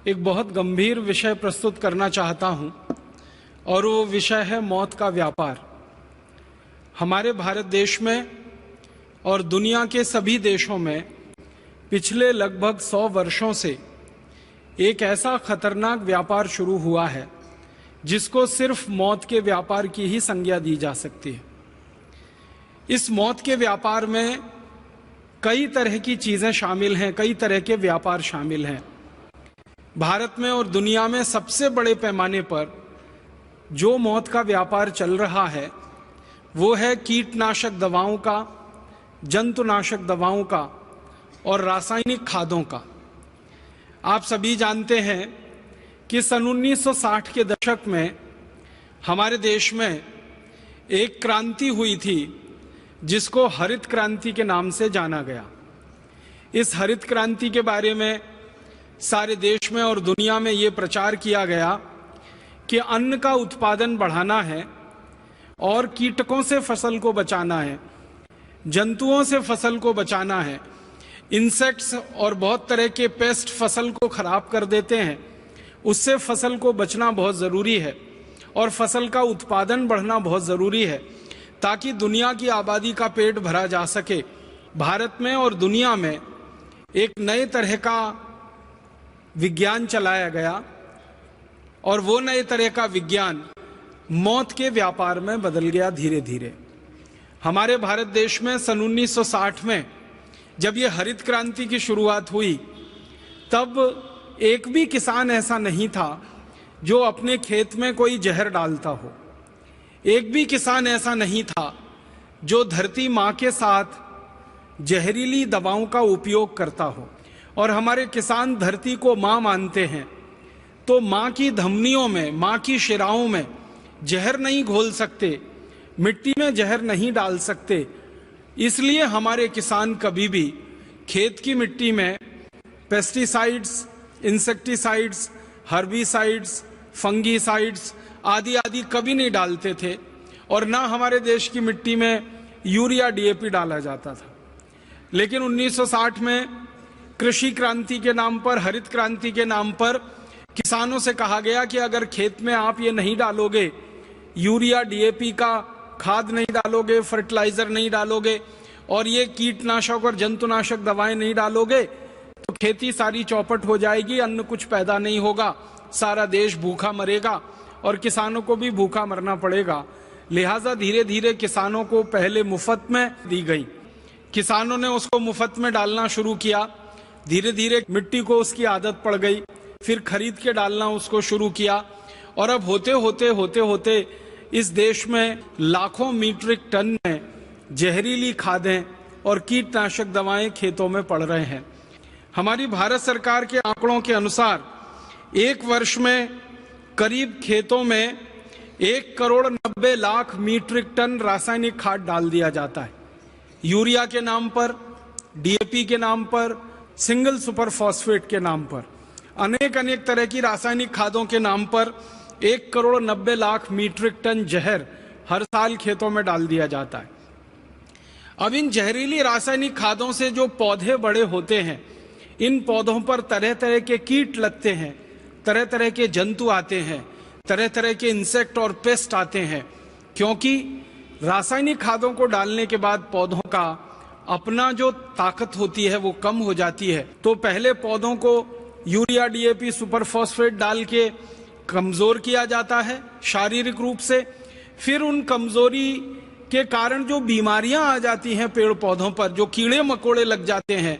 एक बहुत गंभीर विषय प्रस्तुत करना चाहता हूं और वो विषय है मौत का व्यापार। हमारे भारत देश में और दुनिया के सभी देशों में पिछले लगभग 100 वर्षों से एक ऐसा खतरनाक व्यापार शुरू हुआ है जिसको सिर्फ मौत के व्यापार की ही संज्ञा दी जा सकती है। इस मौत के व्यापार में कई तरह की चीजें शामिल हैं, कई तरह के व्यापार शामिल हैं। भारत में और दुनिया में सबसे बड़े पैमाने पर जो मौत का व्यापार चल रहा है वो है कीटनाशक दवाओं का, जंतुनाशक दवाओं का और रासायनिक खादों का। आप सभी जानते हैं कि सन 1960 के दशक में हमारे देश में एक क्रांति हुई थी जिसको हरित क्रांति के नाम से जाना गया। इस हरित क्रांति के बारे में सारे देश में और दुनिया में ये प्रचार किया गया कि अन्न का उत्पादन बढ़ाना है और कीटकों से फसल को बचाना है, जंतुओं से फसल को बचाना है। इंसेक्ट्स और बहुत तरह के पेस्ट फसल को खराब कर देते हैं, उससे फसल को बचना बहुत ज़रूरी है और फसल का उत्पादन बढ़ना बहुत ज़रूरी है ताकि दुनिया की आबादी का पेट भरा जा सके। भारत में और दुनिया में एक नए तरह का विज्ञान चलाया गया और वो नए तरह का विज्ञान मौत के व्यापार में बदल गया धीरे धीरे। हमारे भारत देश में सन 1960 में जब ये हरित क्रांति की शुरुआत हुई तब एक भी किसान ऐसा नहीं था जो अपने खेत में कोई जहर डालता हो। एक भी किसान ऐसा नहीं था जो धरती माँ के साथ जहरीली दवाओं का उपयोग करता हो। और हमारे किसान धरती को माँ मानते हैं, तो माँ की धमनियों में, माँ की शिराओं में जहर नहीं घोल सकते, मिट्टी में जहर नहीं डाल सकते। इसलिए हमारे किसान कभी भी खेत की मिट्टी में पेस्टिसाइड्स, इंसेक्टिसाइड्स, हर्बिसाइड्स, फंगीसाइड्स आदि आदि कभी नहीं डालते थे और ना हमारे देश की मिट्टी में यूरिया डीएपी डाला जाता था। लेकिन 1960 में कृषि क्रांति के नाम पर, हरित क्रांति के नाम पर किसानों से कहा गया कि अगर खेत में आप ये नहीं डालोगे, यूरिया डीएपी का खाद नहीं डालोगे, फर्टिलाइजर नहीं डालोगे और ये कीटनाशक और जंतुनाशक दवाएं नहीं डालोगे तो खेती सारी चौपट हो जाएगी, अन्न कुछ पैदा नहीं होगा, सारा देश भूखा मरेगा और किसानों को भी भूखा मरना पड़ेगा। लिहाजा धीरे धीरे किसानों को पहले मुफ्त में दी गई, किसानों ने उसको मुफ्त में डालना शुरू किया। धीरे धीरे मिट्टी को उसकी आदत पड़ गई, फिर खरीद के डालना उसको शुरू किया और अब होते होते इस देश में लाखों मीट्रिक टन में जहरीली खादें और कीटनाशक दवाएं खेतों में पड़ रहे हैं। हमारी भारत सरकार के आंकड़ों के अनुसार एक वर्ष में करीब खेतों में 1,90,00,000 मीट्रिक टन रासायनिक खाद डाल दिया जाता है। यूरिया के नाम पर, डीएपी के नाम पर, सिंगल सुपर फॉस्फेट के नाम पर, अनेक तरह की रासायनिक खादों के नाम पर 1,90,00,000 मीट्रिक टन जहर हर साल खेतों में डाल दिया जाता है। अब इन जहरीली रासायनिक खादों से जो पौधे बड़े होते हैं, इन पौधों पर तरह तरह के कीट लगते हैं, तरह तरह के जंतु आते हैं, तरह तरह के इंसेक्ट और पेस्ट आते हैं, क्योंकि रासायनिक खादों को डालने के बाद पौधों का अपना जो ताकत होती है वो कम हो जाती है। तो पहले पौधों को यूरिया डीएपी सुपर फॉस्फेट डाल के कमजोर किया जाता है शारीरिक रूप से, फिर उन कमजोरी के कारण जो बीमारियां आ जाती हैं पेड़ पौधों पर, जो कीड़े मकोड़े लग जाते हैं,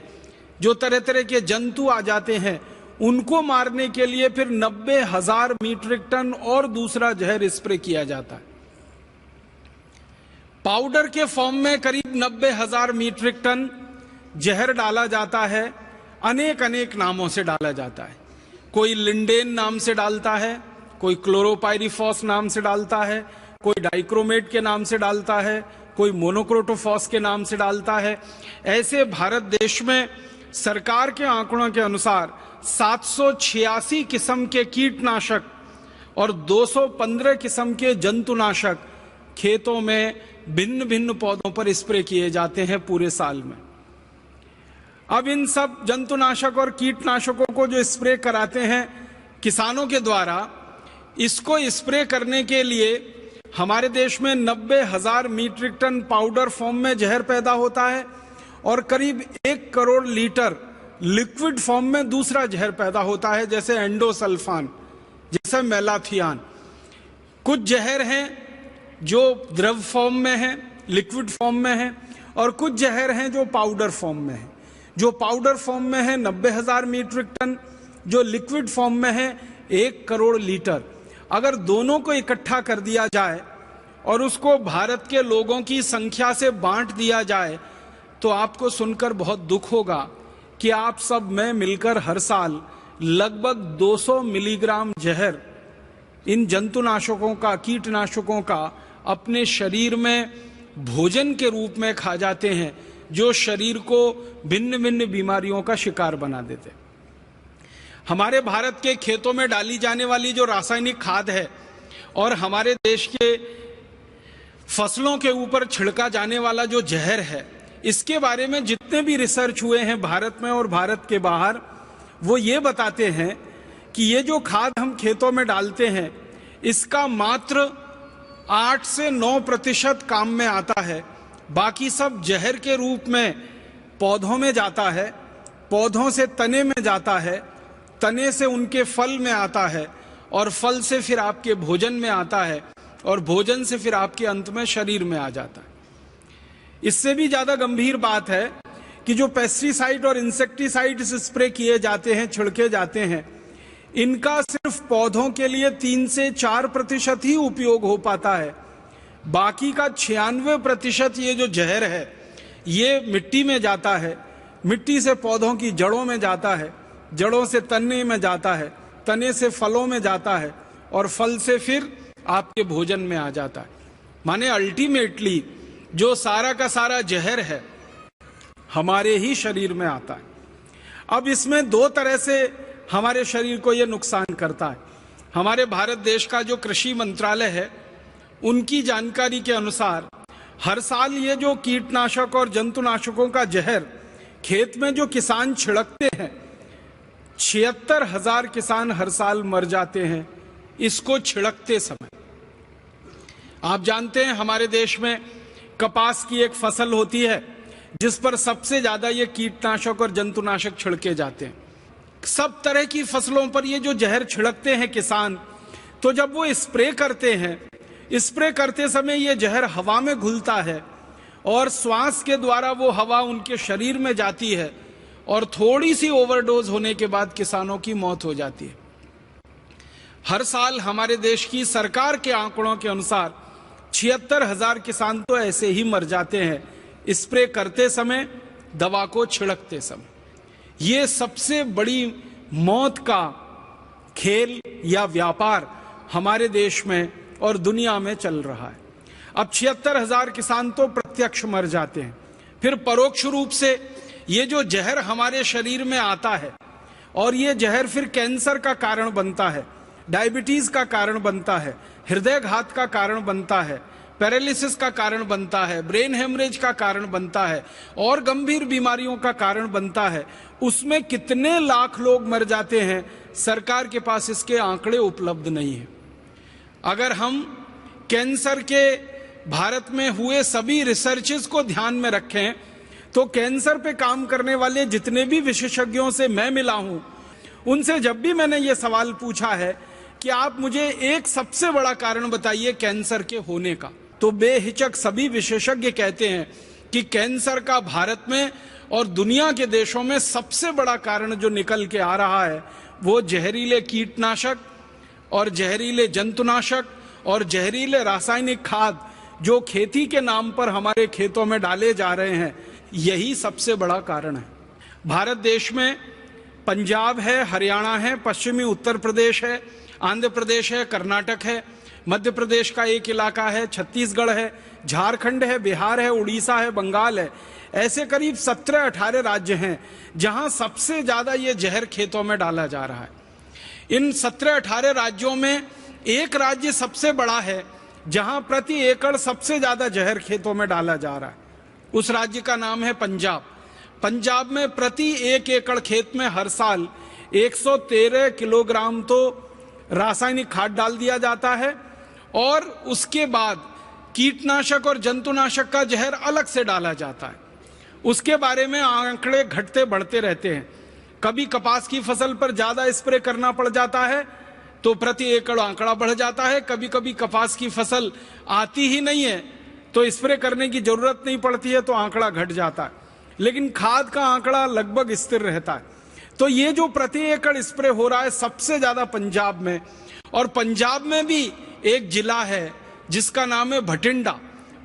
जो तरह तरह के जंतु आ जाते हैं, उनको मारने के लिए फिर 90,000 मीट्रिक टन और दूसरा जहर स्प्रे किया जाता है। पाउडर के फॉर्म में करीब 90,000 मीट्रिक टन जहर डाला जाता है। अनेक नामों से डाला जाता है। कोई लिंडेन नाम से डालता है, कोई क्लोरोपाइरिफॉस नाम से डालता है, कोई डाइक्रोमेट के नाम से डालता है, कोई मोनोक्रोटोफॉस के नाम से डालता है। ऐसे भारत देश में सरकार के आंकड़ों के अनुसार 786 किस्म के कीटनाशक और 215 किस्म के जंतुनाशक खेतों में भिन्न भिन्न पौधों पर स्प्रे किए जाते हैं पूरे साल में। अब इन सब जंतुनाशक और कीटनाशकों को जो स्प्रे कराते हैं किसानों के द्वारा, इसको स्प्रे करने के लिए हमारे देश में 90,000 मीट्रिक टन पाउडर फॉर्म में जहर पैदा होता है और करीब 1 करोड़ लीटर लिक्विड फॉर्म में दूसरा जहर पैदा होता है, जैसे एंडोसल्फान, जैसे मेलाथियान। कुछ जहर हैं जो द्रव फॉर्म में हैं, लिक्विड फॉर्म में हैं, और कुछ जहर हैं जो पाउडर फॉर्म में हैं। जो पाउडर फॉर्म में है 90,000 मीट्रिक टन, जो लिक्विड फॉर्म में है 1 करोड़ लीटर। अगर दोनों को इकट्ठा कर दिया जाए और उसको भारत के लोगों की संख्या से बांट दिया जाए तो आपको सुनकर बहुत दुख होगा कि आप सब में मिलकर हर साल लगभग 200 मिलीग्राम जहर इन जंतुनाशकों का, कीटनाशकों का अपने शरीर में भोजन के रूप में खा जाते हैं, जो शरीर को भिन्न भिन्न बीमारियों का शिकार बना देते। हमारे भारत के खेतों में डाली जाने वाली जो रासायनिक खाद है और हमारे देश के फसलों के ऊपर छिड़का जाने वाला जो जहर है, इसके बारे में जितने भी रिसर्च हुए हैं भारत में और भारत के बाहर, वो ये बताते हैं कि ये जो खाद हम खेतों में डालते हैं, इसका मात्र 8 से 9% काम में आता है। बाकी सब जहर के रूप में पौधों में जाता है, पौधों से तने में जाता है, तने से उनके फल में आता है, और फल से फिर आपके भोजन में आता है, और भोजन से फिर आपके अंत में शरीर में आ जाता है। इससे भी ज्यादा गंभीर बात है कि जो पेस्टिसाइड और इंसेक्टिसाइड्स स्प्रे किए जाते हैं, छिड़के जाते हैं, इनका सिर्फ पौधों के लिए 3 से 4% ही उपयोग हो पाता है। बाकी का 96% ये जो जहर है ये मिट्टी में जाता है, मिट्टी से पौधों की जड़ों में जाता है, जड़ों से तने में जाता है, तने से फलों में जाता है, और फल से फिर आपके भोजन में आ जाता है। माने अल्टीमेटली जो सारा का सारा जहर है हमारे ही शरीर में आता है। अब इसमें 2 तरह से हमारे शरीर को यह नुकसान करता है। हमारे भारत देश का जो कृषि मंत्रालय है, उनकी जानकारी के अनुसार हर साल ये जो कीटनाशक और जंतुनाशकों का जहर खेत में जो किसान छिड़कते हैं, 76,000 किसान हर साल मर जाते हैं इसको छिड़कते समय। आप जानते हैं हमारे देश में कपास की एक फसल होती है जिस पर सबसे ज्यादा ये कीटनाशक और जंतुनाशक छिड़के जाते हैं। सब तरह की फसलों पर ये जो जहर छिड़कते हैं किसान, तो जब वो स्प्रे करते हैं, स्प्रे करते समय ये जहर हवा में घुलता है और श्वास के द्वारा वो हवा उनके शरीर में जाती है, और थोड़ी सी ओवरडोज होने के बाद किसानों की मौत हो जाती है। हर साल हमारे देश की सरकार के आंकड़ों के अनुसार 76,000 किसान तो ऐसे ही मर जाते हैं स्प्रे करते समय, दवा को छिड़कते समय। ये सबसे बड़ी मौत का खेल या व्यापार हमारे देश में और दुनिया में चल रहा है। अब 76,000 किसान तो प्रत्यक्ष मर जाते हैं, फिर परोक्ष रूप से ये जो जहर हमारे शरीर में आता है, और ये जहर फिर कैंसर का कारण बनता है, डायबिटीज का कारण बनता है, हृदयघात का कारण बनता है, पैरालिसिस का कारण बनता है, ब्रेन हेमरेज का कारण बनता है, और गंभीर बीमारियों का कारण बनता है। उसमें कितने लाख लोग मर जाते हैं, सरकार के पास इसके आंकड़े उपलब्ध नहीं है। अगर हम कैंसर के भारत में हुए सभी रिसर्चेस को ध्यान में रखें, तो कैंसर पे काम करने वाले जितने भी विशेषज्ञों से मैं मिला हूं, उनसे जब भी मैंने ये सवाल पूछा है कि आप मुझे एक सबसे बड़ा कारण बताइए कैंसर के होने का, तो बेहिचक सभी विशेषज्ञ कहते हैं कि कैंसर का भारत में और दुनिया के देशों में सबसे बड़ा कारण जो निकल के आ रहा है, वो जहरीले कीटनाशक और जहरीले जंतुनाशक और जहरीले रासायनिक खाद जो खेती के नाम पर हमारे खेतों में डाले जा रहे हैं, यही सबसे बड़ा कारण है। भारत देश में पंजाब है, हरियाणा है, पश्चिमी उत्तर प्रदेश है, आंध्र प्रदेश है, कर्नाटक है, मध्य प्रदेश का एक इलाका है, छत्तीसगढ़ है, झारखंड है, बिहार है, उड़ीसा है, बंगाल है। ऐसे करीब 17-18 राज्य हैं जहां सबसे ज्यादा ये जहर खेतों में डाला जा रहा है। इन 17-18 राज्यों में एक राज्य सबसे बड़ा है जहां प्रति एकड़ सबसे ज्यादा जहर खेतों में डाला जा रहा है। उस राज्य का नाम है पंजाब। पंजाब में प्रति 1 एकड़ खेत में हर साल 113 किलोग्राम तो रासायनिक खाद डाल दिया जाता है और उसके बाद कीटनाशक और जंतुनाशक का जहर अलग से डाला जाता है। उसके बारे में आंकड़े घटते बढ़ते रहते हैं। कभी कपास की फसल पर ज्यादा स्प्रे करना पड़ जाता है तो प्रति एकड़ आंकड़ा बढ़ जाता है। कभी कभी कपास की फसल आती ही नहीं है तो स्प्रे करने की जरूरत नहीं पड़ती है तो आंकड़ा घट जाता है, लेकिन खाद का आंकड़ा लगभग स्थिर रहता है। तो ये जो प्रति एकड़ स्प्रे हो रहा है सबसे ज्यादा पंजाब में, और पंजाब में भी एक जिला है जिसका नाम है भटिंडा।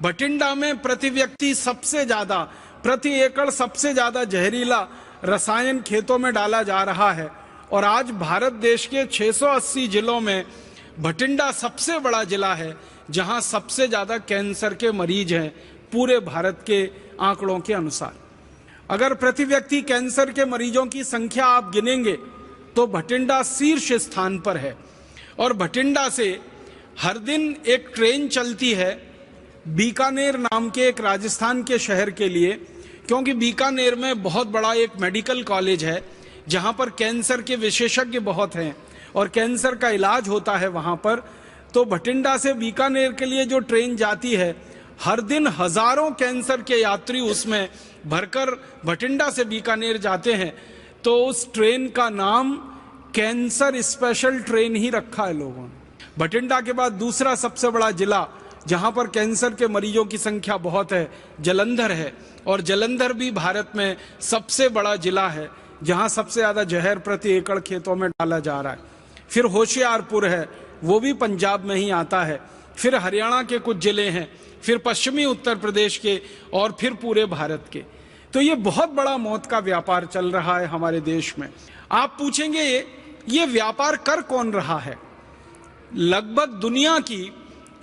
भटिंडा में प्रति व्यक्ति सबसे ज्यादा, प्रति एकड़ सबसे ज्यादा जहरीला रसायन खेतों में डाला जा रहा है। और आज भारत देश के 680 जिलों में भटिंडा सबसे बड़ा जिला है जहां सबसे ज्यादा कैंसर के मरीज हैं पूरे भारत के आंकड़ों के अनुसार। अगर प्रति व्यक्ति कैंसर के मरीजों की संख्या आप गिनेंगे तो भटिंडा शीर्ष स्थान पर है। और भटिंडा से हर दिन एक ट्रेन चलती है बीकानेर नाम के एक राजस्थान के शहर के लिए, क्योंकि बीकानेर में बहुत बड़ा एक मेडिकल कॉलेज है जहां पर कैंसर के विशेषज्ञ बहुत हैं और कैंसर का इलाज होता है वहां पर। तो भटिंडा से बीकानेर के लिए जो ट्रेन जाती है, हर दिन हजारों कैंसर के यात्री उसमें भरकर भटिंडा से बीकानेर जाते हैं। तो उस ट्रेन का नाम कैंसर स्पेशल ट्रेन ही रखा है लोगों ने। भटिंडा के बाद दूसरा सबसे बड़ा जिला जहां पर कैंसर के मरीजों की संख्या बहुत है जलंधर है, और जलंधर भी भारत में सबसे बड़ा जिला है जहां सबसे ज्यादा जहर प्रति एकड़ खेतों में डाला जा रहा है। फिर होशियारपुर है, वो भी पंजाब में ही आता है। फिर हरियाणा के कुछ जिले हैं, फिर पश्चिमी उत्तर प्रदेश के, और फिर पूरे भारत के। तो ये बहुत बड़ा मौत का व्यापार चल रहा है हमारे देश में। आप पूछेंगे ये व्यापार कर कौन रहा है? लगभग दुनिया की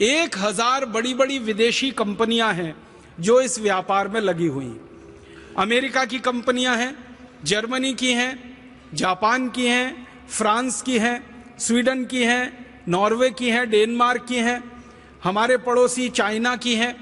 1000 बड़ी बड़ी विदेशी कंपनियां हैं जो इस व्यापार में लगी हुई हैं। अमेरिका की कंपनियां हैं, जर्मनी की हैं, जापान की हैं, फ्रांस की हैं, स्वीडन की हैं, नॉर्वे की हैं, डेनमार्क की हैं, हमारे पड़ोसी चाइना की हैं,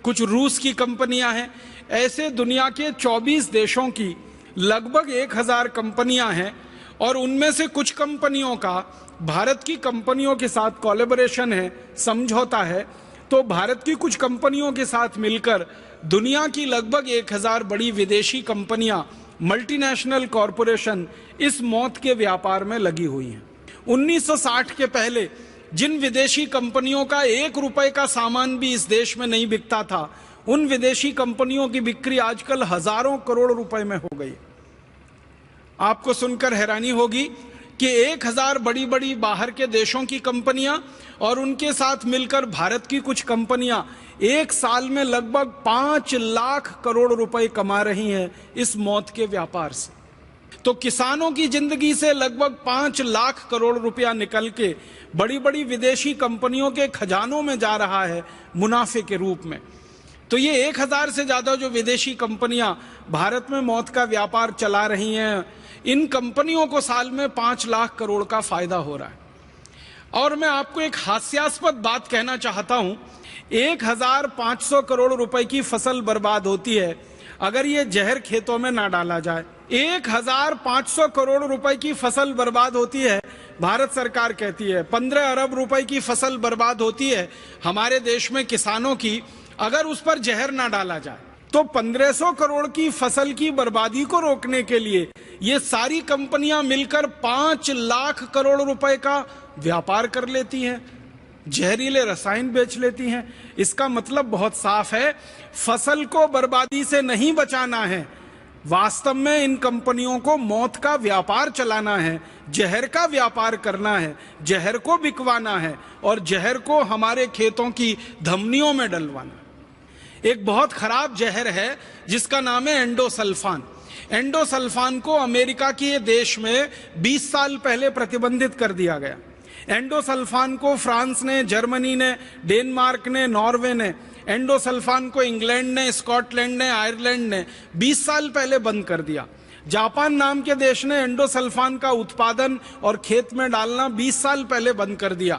कुछ रूस की कंपनियां हैं। ऐसे दुनिया के 24 देशों की लगभग 1000 कंपनियां हैं, और उनमें से कुछ कंपनियों का भारत की कंपनियों के साथ कोलैबोरेशन है, समझौता है। तो भारत की कुछ कंपनियों के साथ मिलकर दुनिया की लगभग 1000 बड़ी विदेशी कंपनियां, मल्टीनेशनल कॉरपोरेशन इस मौत के व्यापार में लगी हुई हैं। 1960 के पहले जिन विदेशी कंपनियों का 1 रुपए का सामान भी इस देश में नहीं बिकता था, उन विदेशी कंपनियों की बिक्री आजकल हजारों करोड़ रुपए में हो गई। आपको सुनकर हैरानी होगी कि 1000 बड़ी बड़ी बाहर के देशों की कंपनियां और उनके साथ मिलकर भारत की कुछ कंपनियां एक साल में लगभग 5 लाख करोड़ रुपए कमा रही हैं इस मौत के व्यापार से। तो किसानों की जिंदगी से लगभग 5 लाख करोड़ रुपया निकल के बड़ी बड़ी विदेशी कंपनियों के खजानों में जा रहा है मुनाफे के रूप में। तो ये 1000 से ज्यादा जो विदेशी कंपनियां भारत में मौत का व्यापार चला रही हैं, इन कंपनियों को साल में 5 लाख करोड़ का फायदा हो रहा है। और मैं आपको एक हास्यास्पद बात कहना चाहता हूं, 1500 करोड़ रुपए की फसल बर्बाद होती है अगर ये जहर खेतों में ना डाला जाए। 1500 करोड़ रुपए की फसल बर्बाद होती है, भारत सरकार कहती है 15 अरब रुपए की फसल बर्बाद होती है हमारे देश में किसानों की, अगर उस पर जहर ना डाला जाए। तो 1500 करोड़ की फसल की बर्बादी को रोकने के लिए ये सारी कंपनियां मिलकर 5 लाख करोड़ रुपए का व्यापार कर लेती हैं, जहरीले रसायन बेच लेती हैं। इसका मतलब बहुत साफ है, फसल को बर्बादी से नहीं बचाना है, वास्तव में इन कंपनियों को मौत का व्यापार चलाना है, जहर का व्यापार करना है, जहर को बिकवाना है और जहर को हमारे खेतों की धमनियों में डलवाना है। एक बहुत खराब जहर है जिसका नाम है एंडोसल्फान। एंडोसल्फान को अमेरिका के देश में 20 साल पहले प्रतिबंधित कर दिया गया। एंडोसल्फान को फ्रांस ने, जर्मनी ने, डेनमार्क ने, नॉर्वे ने, एंडोसल्फान को इंग्लैंड ने, स्कॉटलैंड ने, आयरलैंड ने 20 साल पहले बंद कर दिया। जापान नाम के देश ने एंडोसल्फान का उत्पादन और खेत में डालना 20 साल पहले बंद कर दिया।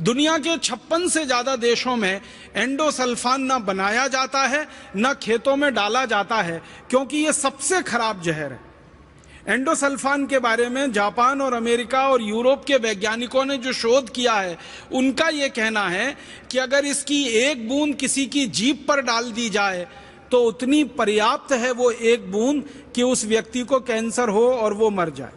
दुनिया के 56 से ज्यादा देशों में एंडोसल्फान ना बनाया जाता है ना खेतों में डाला जाता है, क्योंकि ये सबसे खराब जहर है। एंडोसल्फान के बारे में जापान और अमेरिका और यूरोप के वैज्ञानिकों ने जो शोध किया है, उनका यह कहना है कि अगर इसकी एक बूंद किसी की जीभ पर डाल दी जाए तो उतनी पर्याप्त है वो एक बूंद कि उस व्यक्ति को कैंसर हो और वो मर जाए।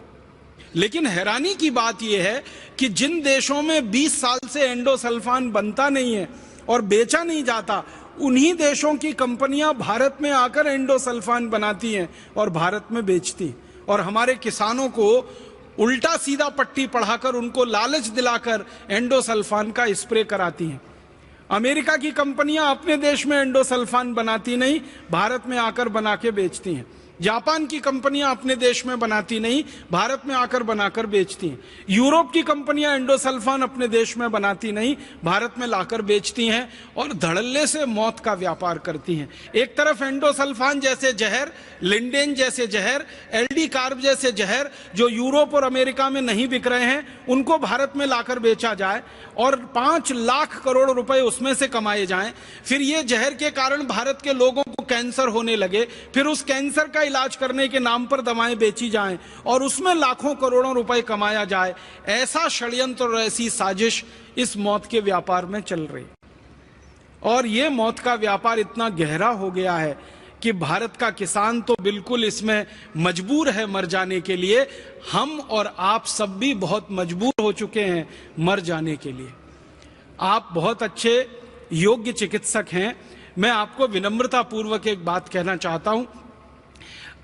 लेकिन हैरानी की बात यह है कि जिन देशों में 20 साल से एंडोसल्फान बनता नहीं है और बेचा नहीं जाता, उन्हीं देशों की कंपनियां भारत में आकर एंडोसल्फान बनाती हैं और भारत में बेचती हैं, और हमारे किसानों को उल्टा सीधा पट्टी पढ़ाकर उनको लालच दिलाकर एंडोसल्फान का स्प्रे कराती हैं। अमेरिका की कंपनियां अपने देश में एंडोसल्फान बनाती नहीं, भारत में आकर बना के बेचती हैं। जापान की कंपनियां अपने देश में बनाती नहीं, भारत में आकर बनाकर बेचती हैं। यूरोप की कंपनियां एंडोसल्फान अपने देश में बनाती नहीं, भारत में लाकर बेचती हैं और धड़ल्ले से मौत का व्यापार करती हैं। एक तरफ एंडोसल्फान जैसे जहर, लिंडेन जैसे जहर, एलडी कार्ब जैसे जहर जो यूरोप और अमेरिका में नहीं बिक रहे हैं, उनको भारत में लाकर बेचा जाए और 5 लाख करोड़ रुपए उसमें से कमाए जाएं। फिर ये जहर के कारण भारत के लोगों को कैंसर होने लगे, फिर उस कैंसर का इलाज करने के नाम पर दवाएं बेची जाएं और उसमें लाखों करोड़ों रुपए कमाया जाए। ऐसा षड्यंत्र और ऐसी साजिश इस मौत के व्यापार में चल रही, और ये मौत का व्यापार इतना गहरा हो गया है कि भारत का किसान तो बिल्कुल इसमें मजबूर है मर जाने के लिए। हम और आप सब भी बहुत मजबूर हो चुके हैं मर जाने के लिए। आप बहुत अच्छे योग्य चिकित्सक हैं। मैं आपको विनम्रता पूर्वक एक बात कहना चाहता हूं।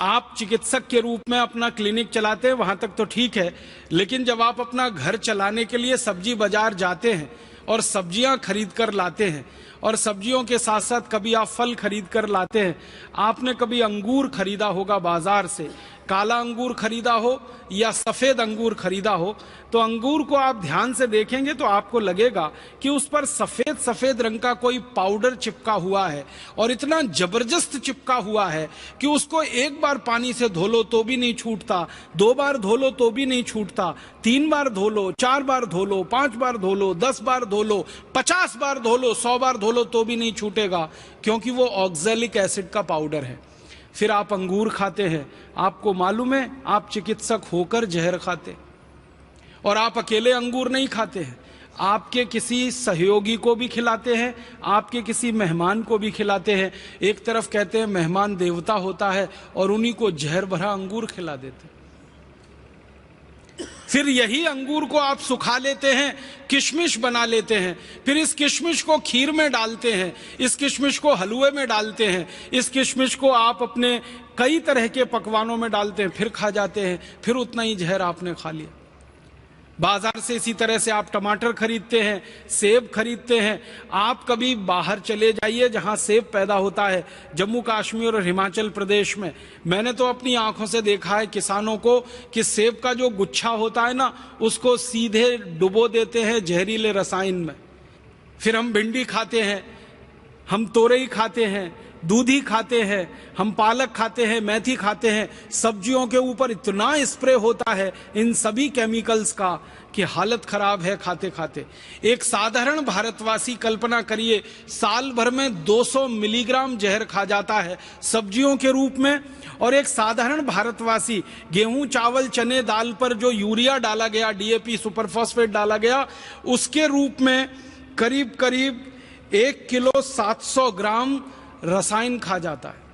आप चिकित्सक के रूप में अपना क्लिनिक चलाते हैं, वहां तक तो ठीक है, लेकिन जब आप अपना घर चलाने के लिए सब्जी बाजार जाते हैं और सब्जियां खरीद कर लाते हैं, और सब्जियों के साथ साथ कभी आप फल खरीद कर लाते हैं, आपने कभी अंगूर खरीदा होगा बाजार से, काला अंगूर खरीदा हो या सफेद अंगूर खरीदा हो, तो अंगूर को आप ध्यान से देखेंगे तो आपको लगेगा कि उस पर सफेद सफेद रंग का कोई पाउडर चिपका हुआ है, और इतना जबरदस्त चिपका हुआ है कि उसको एक बार पानी से धो लो तो भी नहीं छूटता, 2 बार धो लो तो भी नहीं छूटता, 3 बार धो लो, 4 बार धो लो, 5 बार धो लो, 10 बार धो लो, 50 बार धो लो, 100 बार धो लो तो भी नहीं छूटेगा, क्योंकि वो ऑक्सैलिक एसिड का पाउडर है। फिर आप अंगूर खाते हैं, आपको मालूम है आप चिकित्सक होकर जहर खाते, और आप अकेले अंगूर नहीं खाते हैं, आपके किसी सहयोगी को भी खिलाते हैं, आपके किसी मेहमान को भी खिलाते हैं। एक तरफ कहते हैं मेहमान देवता होता है और उन्हीं को जहर भरा अंगूर खिला देते हैं। फिर यही अंगूर को आप सुखा लेते हैं, किशमिश बना लेते हैं, फिर इस किशमिश को खीर में डालते हैं, इस किशमिश को हलवे में डालते हैं, इस किशमिश को आप अपने कई तरह के पकवानों में डालते हैं, फिर खा जाते हैं, फिर उतना ही जहर आपने खा लिया। बाजार से इसी तरह से आप टमाटर खरीदते हैं, सेब खरीदते हैं। आप कभी बाहर चले जाइए जहां सेब पैदा होता है, जम्मू कश्मीर और हिमाचल प्रदेश में, मैंने तो अपनी आंखों से देखा है किसानों को कि सेब का जो गुच्छा होता है ना, उसको सीधे डुबो देते हैं जहरीले रसायन में। फिर हम भिंडी खाते हैं, हम तोरई खाते हैं, दूधी खाते हैं, हम पालक खाते हैं, मेथी खाते हैं। सब्जियों के ऊपर इतना स्प्रे होता है इन सभी केमिकल्स का कि हालत खराब है खाते खाते। एक साधारण भारतवासी कल्पना करिए, साल भर में 200 मिलीग्राम जहर खा जाता है सब्जियों के रूप में, और एक साधारण भारतवासी गेहूं, चावल, चने, दाल पर जो यूरिया डाला गया, डीएपी, सुपर फॉस्फेट डाला गया, उसके रूप में करीब करीब 1 किलो 700 ग्राम रसायन खा जाता है।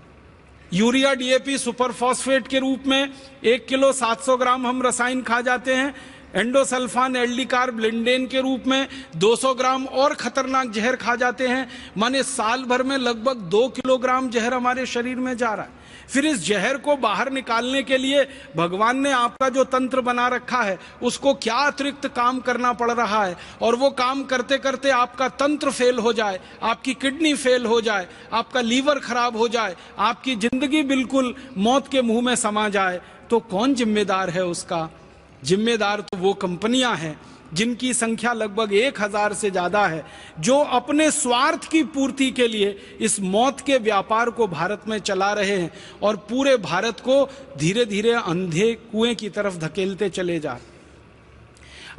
यूरिया, डीएपी, सुपर फॉस्फेट के रूप में 1 किलो 700 ग्राम हम रसायन खा जाते हैं। एंडोसल्फान, एल्डी कार्ब, लिंडेन के रूप में 200 ग्राम और खतरनाक जहर खा जाते हैं। माने साल भर में लगभग 2 किलोग्राम जहर हमारे शरीर में जा रहा है। फिर इस जहर को बाहर निकालने के लिए भगवान ने आपका जो तंत्र बना रखा है, उसको क्या अतिरिक्त काम करना पड़ रहा है, और वो काम करते करते आपका तंत्र फेल हो जाए, आपकी किडनी फेल हो जाए, आपका लीवर खराब हो जाए, आपकी जिंदगी बिल्कुल मौत के मुंह में समा जाए, तो कौन जिम्मेदार है उसका? जिम्मेदार तो वो कंपनियां हैं जिनकी संख्या लगभग 1000 से ज्यादा है, जो अपने स्वार्थ की पूर्ति के लिए इस मौत के व्यापार को भारत में चला रहे हैं और पूरे भारत को धीरे धीरे अंधे कुएं की तरफ धकेलते चले जा रहे।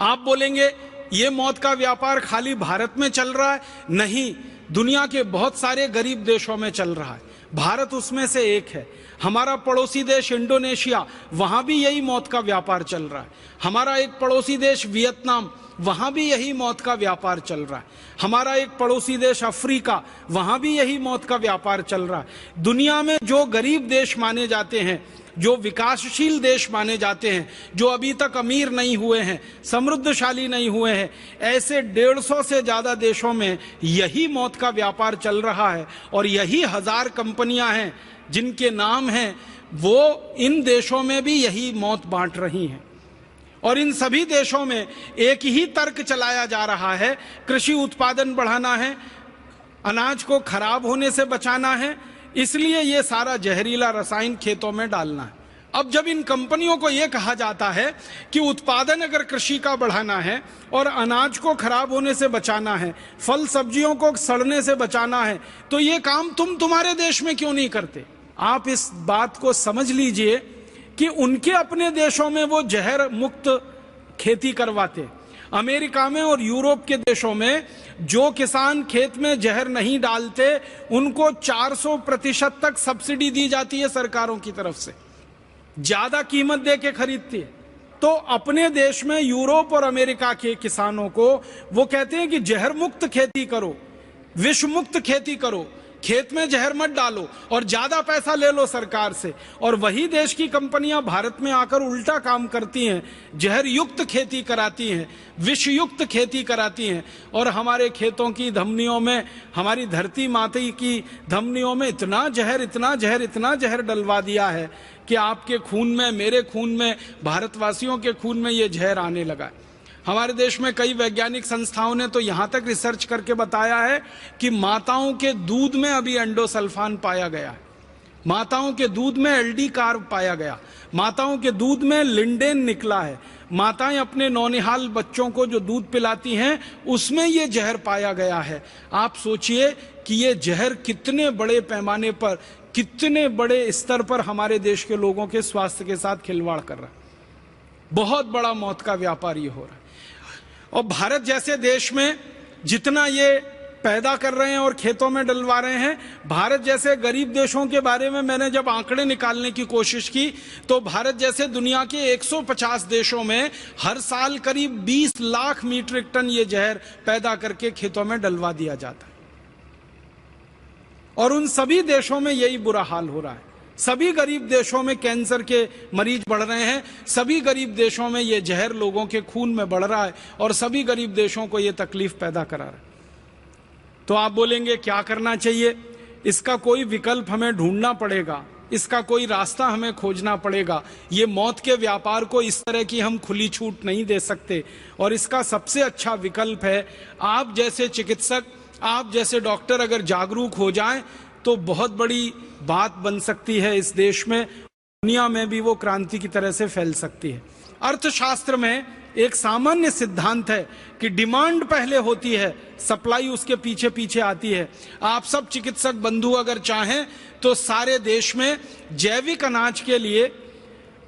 आप बोलेंगे ये मौत का व्यापार खाली भारत में चल रहा है? नहीं, दुनिया के बहुत सारे गरीब देशों में चल रहा है, भारत उसमें से एक है। हमारा पड़ोसी देश इंडोनेशिया, वहां भी यही मौत का व्यापार चल रहा है। हमारा एक पड़ोसी देश वियतनाम, वहां भी यही मौत का व्यापार चल रहा है। हमारा एक पड़ोसी देश अफ्रीका, वहां भी यही मौत का व्यापार चल रहा है। दुनिया में जो गरीब देश माने जाते हैं, जो विकासशील देश माने जाते हैं, जो अभी तक अमीर नहीं हुए हैं, समृद्धशाली नहीं हुए हैं, ऐसे 150 से ज्यादा देशों में यही मौत का व्यापार चल रहा है। और यही 1000 कंपनियां हैं जिनके नाम हैं, वो इन देशों में भी यही मौत बांट रही हैं। और इन सभी देशों में एक ही तर्क चलाया जा रहा है, कृषि उत्पादन बढ़ाना है, अनाज को खराब होने से बचाना है, इसलिए ये सारा जहरीला रसायन खेतों में डालना है। अब जब इन कंपनियों को यह कहा जाता है कि उत्पादन अगर कृषि का बढ़ाना है और अनाज को खराब होने से बचाना है, फल सब्जियों को सड़ने से बचाना है, तो ये काम तुम्हारे देश में क्यों नहीं करते? आप इस बात को समझ लीजिए कि उनके अपने देशों में वो जहर मुक्त खेती करवाते। अमेरिका में और यूरोप के देशों में जो किसान खेत में जहर नहीं डालते, उनको 400% तक सब्सिडी दी जाती है सरकारों की तरफ से, ज्यादा कीमत दे के खरीदती है। तो अपने देश में यूरोप और अमेरिका के किसानों को वो कहते हैं कि जहर मुक्त खेती करो, विष मुक्त खेती करो, खेत में जहर मत डालो और ज्यादा पैसा ले लो सरकार से। और वही देश की कंपनियां भारत में आकर उल्टा काम करती हैं, जहर युक्त खेती कराती हैं, विष युक्त खेती कराती हैं और हमारे खेतों की धमनियों में, हमारी धरती माता की धमनियों में इतना जहर डलवा दिया है कि आपके खून में, मेरे खून में, भारतवासियों के खून में ये जहर आने लगा है। हमारे देश में कई वैज्ञानिक संस्थाओं ने तो यहां तक रिसर्च करके बताया है कि माताओं के दूध में अभी एंडोसल्फान पाया गया है, माताओं के दूध में एलडी कार्ब पाया गया, माताओं के दूध में लिंडेन निकला है, माताएं अपने नौनिहाल बच्चों को जो दूध पिलाती हैं उसमें ये जहर पाया गया है। आप सोचिए कि ये जहर कितने बड़े पैमाने पर, कितने बड़े स्तर पर हमारे देश के लोगों के स्वास्थ्य के साथ खिलवाड़ कर रहा है। बहुत बड़ा मौत का व्यापार ये हो रहा है। और भारत जैसे देश में जितना ये पैदा कर रहे हैं और खेतों में डलवा रहे हैं, भारत जैसे गरीब देशों के बारे में मैंने जब आंकड़े निकालने की कोशिश की तो भारत जैसे दुनिया के 150 देशों में हर साल करीब 20 लाख मीट्रिक टन ये जहर पैदा करके खेतों में डलवा दिया जाता है। और उन सभी देशों में यही बुरा हाल हो रहा है। सभी गरीब देशों में कैंसर के मरीज बढ़ रहे हैं, सभी गरीब देशों में ये जहर लोगों के खून में बढ़ रहा है और सभी गरीब देशों को ये तकलीफ पैदा करा रहा है। तो आप बोलेंगे क्या करना चाहिए? इसका कोई विकल्प हमें ढूंढना पड़ेगा, इसका कोई रास्ता हमें खोजना पड़ेगा। ये मौत के व्यापार को इस तरह की हम खुली छूट नहीं दे सकते। और इसका सबसे अच्छा विकल्प है, आप जैसे चिकित्सक, आप जैसे डॉक्टर अगर जागरूक हो जाएं तो बहुत बड़ी बात बन सकती है इस देश में, दुनिया में भी वो क्रांति की तरह से फैल सकती है। अर्थशास्त्र में एक सामान्य सिद्धांत है कि डिमांड पहले होती है, सप्लाई उसके पीछे पीछे आती है। आप सब चिकित्सक बंधु अगर चाहें तो सारे देश में जैविक अनाज के लिए,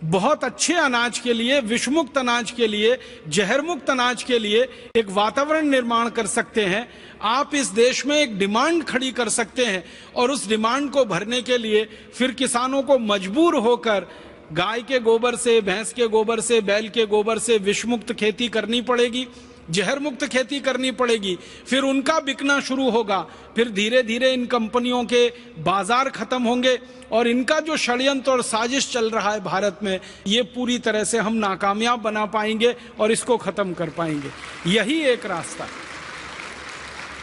बहुत अच्छे अनाज के लिए, विषमुक्त अनाज के लिए, जहरमुक्त अनाज के लिए एक वातावरण निर्माण कर सकते हैं। आप इस देश में एक डिमांड खड़ी कर सकते हैं और उस डिमांड को भरने के लिए फिर किसानों को मजबूर होकर गाय के गोबर से, भैंस के गोबर से, बैल के गोबर से विषमुक्त खेती करनी पड़ेगी, जहर मुक्त खेती करनी पड़ेगी। फिर उनका बिकना शुरू होगा, फिर धीरे धीरे इन कंपनियों के बाजार खत्म होंगे और इनका जो षड्यंत्र और साजिश चल रहा है भारत में, ये पूरी तरह से हम नाकामयाब बना पाएंगे और इसको खत्म कर पाएंगे। यही एक रास्ता,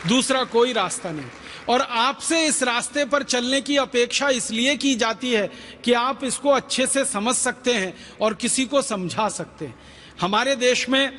दूसरा कोई रास्ता नहीं। और आपसे इस रास्ते पर चलने की अपेक्षा इसलिए की जाती है कि आप इसको अच्छे से समझ सकते हैं और किसी को समझा सकते हैं। हमारे देश में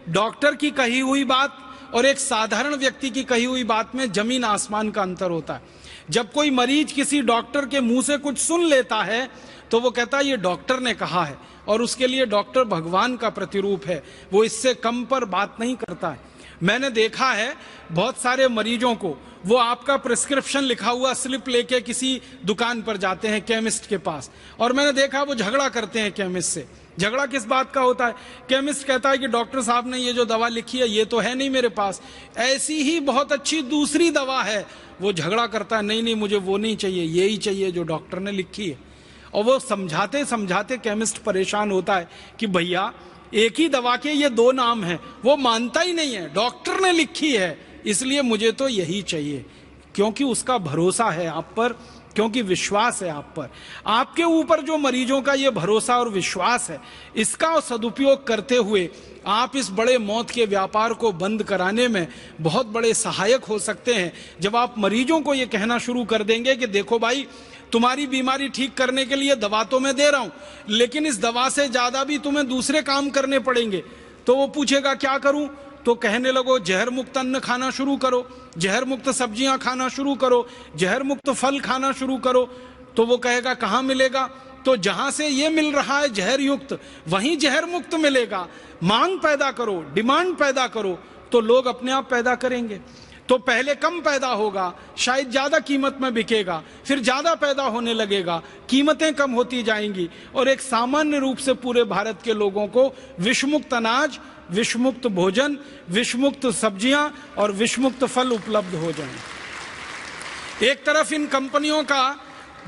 डॉक्टर की कही हुई बात और एक साधारण व्यक्ति की कही हुई बात में जमीन आसमान का अंतर होता है। जब कोई मरीज किसी डॉक्टर के मुंह से कुछ सुन लेता है तो वो कहता है ये डॉक्टर ने कहा है, और उसके लिए डॉक्टर भगवान का प्रतिरूप है, वो इससे कम पर बात नहीं करता है। मैंने देखा है बहुत सारे मरीजों को, वो आपका प्रिस्क्रिप्शन लिखा हुआ स्लिप लेके किसी दुकान पर जाते हैं, केमिस्ट के पास, और मैंने देखा वो झगड़ा करते हैं केमिस्ट से। झगड़ा किस बात का होता है? केमिस्ट कहता है कि डॉक्टर साहब ने ये जो दवा लिखी है ये तो है नहीं मेरे पास, ऐसी ही बहुत अच्छी दूसरी दवा है। वो झगड़ा करता है, नहीं नहीं मुझे वो नहीं चाहिए, यही चाहिए जो डॉक्टर ने लिखी है। और वो समझाते समझाते केमिस्ट परेशान होता है कि भैया एक ही दवा के ये दो नाम हैं। वो मानता ही नहीं है, डॉक्टर ने लिखी है इसलिए मुझे तो यही चाहिए, क्योंकि उसका भरोसा है आप पर, क्योंकि विश्वास है आप पर। आपके ऊपर जो मरीजों का ये भरोसा और विश्वास है, इसका सदुपयोग करते हुए आप इस बड़े मौत के व्यापार को बंद कराने में बहुत बड़े सहायक हो सकते हैं। जब आप मरीजों को ये कहना शुरू कर देंगे कि देखो भाई, तुम्हारी बीमारी ठीक करने के लिए दवा तो मैं दे रहा हूं, लेकिन इस दवा से ज्यादा भी तुम्हें दूसरे काम करने पड़ेंगे, तो वो पूछेगा क्या करूं? तो कहने लगो जहर मुक्त अन्न खाना शुरू करो, जहर मुक्त सब्जियां खाना शुरू करो, जहर मुक्त फल खाना शुरू करो। तो वो कहेगा कहां मिलेगा? तो जहां से ये मिल रहा है जहर युक्त, वहीं जहर मुक्त मिलेगा। मांग पैदा करो, डिमांड पैदा करो, तो लोग अपने आप पैदा करेंगे। तो पहले कम पैदा होगा, शायद ज्यादा कीमत में बिकेगा, फिर ज्यादा पैदा होने लगेगा, कीमतें कम होती जाएंगी, और एक सामान्य रूप से पूरे भारत के लोगों को विषमुक्त अनाज, विषमुक्त भोजन, विषमुक्त सब्जियां और विषमुक्त फल उपलब्ध हो जाएं। एक तरफ इन कंपनियों का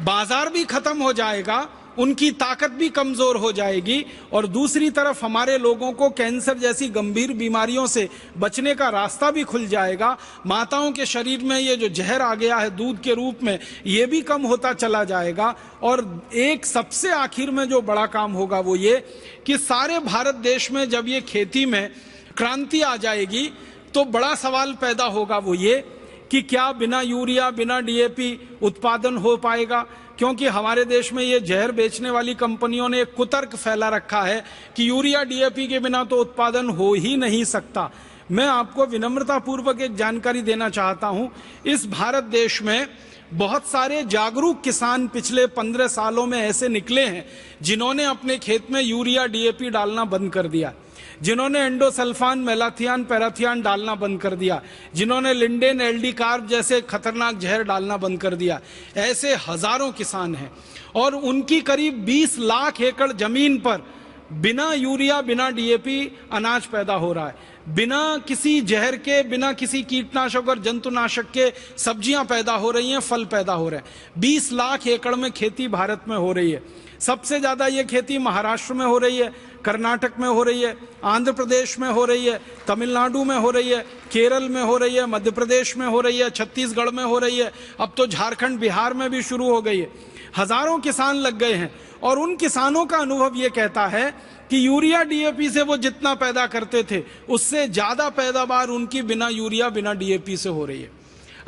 बाजार भी खत्म हो जाएगा, उनकी ताकत भी कमजोर हो जाएगी, और दूसरी तरफ हमारे लोगों को कैंसर जैसी गंभीर बीमारियों से बचने का रास्ता भी खुल जाएगा। माताओं के शरीर में ये जो जहर आ गया है दूध के रूप में, ये भी कम होता चला जाएगा। और एक सबसे आखिर में जो बड़ा काम होगा वो ये कि सारे भारत देश में जब ये खेती में क्रांति आ जाएगी, तो बड़ा सवाल पैदा होगा वो ये कि क्या बिना यूरिया, बिना डीएपी उत्पादन हो पाएगा? क्योंकि हमारे देश में ये जहर बेचने वाली कंपनियों ने एक कुतर्क फैला रखा है कि यूरिया डीएपी के बिना तो उत्पादन हो ही नहीं सकता। मैं आपको विनम्रता पूर्वक एक जानकारी देना चाहता हूं, इस भारत देश में बहुत सारे जागरूक किसान पिछले 15 सालों में ऐसे निकले हैं जिन्होंने अपने खेत में यूरिया डीएपी डालना बंद कर दिया, जिन्होंने एंडोसल्फान, मेलाथियान, पैराथियान डालना बंद कर दिया, जिन्होंने लिंडेन, एलडी कार्ब जैसे खतरनाक जहर डालना बंद कर दिया। ऐसे हजारों किसान हैं, और उनकी करीब 20 लाख एकड़ जमीन पर बिना यूरिया, बिना डीएपी अनाज पैदा हो रहा है, बिना किसी जहर के, बिना किसी कीटनाशक और जंतुनाशक के सब्जियां पैदा हो रही हैं, फल पैदा हो रहे हैं। 20 लाख एकड़ में खेती भारत में हो रही है। सबसे ज्यादा ये खेती महाराष्ट्र में हो रही है, कर्नाटक में हो रही है, आंध्र प्रदेश में हो रही है, तमिलनाडु में हो रही है, केरल में हो रही है, मध्य प्रदेश में हो रही है, छत्तीसगढ़ में हो रही है, अब तो झारखंड, बिहार में भी शुरू हो गई है। हजारों किसान लग गए हैं, और उन किसानों का अनुभव ये कहता है कि यूरिया डीएपी से वो जितना पैदा करते थे उससे ज्यादा पैदावार उनकी बिना यूरिया, बिना डीएपी से हो रही है।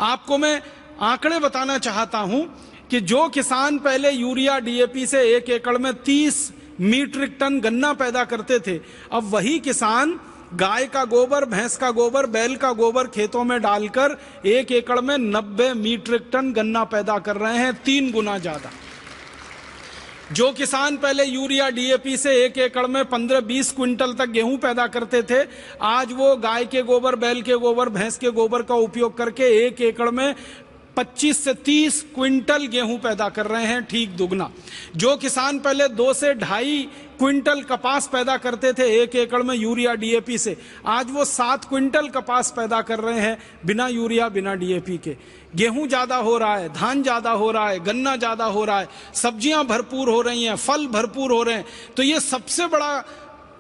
आपको मैं आंकड़े बताना चाहता हूं कि जो किसान पहले यूरिया डीएपी से 1 एकड़ में 30 मीट्रिक टन गन्ना पैदा करते थे, अब वही किसान गाय का गोबर, भैंस का गोबर, बैल का गोबर खेतों में डालकर 1 एकड़ में 90 मीट्रिक टन गन्ना पैदा कर रहे हैं, 3 गुना ज्यादा। जो किसान पहले यूरिया डीएपी से 1 एकड़ में 15-20 क्विंटल तक गेहूं पैदा करते थे, आज वो गाय के गोबर, बैल के गोबर, भैंस के गोबर का उपयोग करके 1 एकड़ में 25 से 30 क्विंटल गेहूं पैदा कर रहे हैं, ठीक दुगना। जो किसान पहले 2 से 2.5 क्विंटल कपास पैदा करते थे 1 एकड़ में यूरिया डीएपी से, आज वो 7 क्विंटल कपास पैदा कर रहे हैं बिना यूरिया, बिना डीएपी के। गेहूं ज्यादा हो रहा है, धान ज्यादा हो रहा है, गन्ना ज्यादा हो रहा है, सब्जियां भरपूर हो रही हैं, फल भरपूर हो रहे हैं। तो ये सबसे बड़ा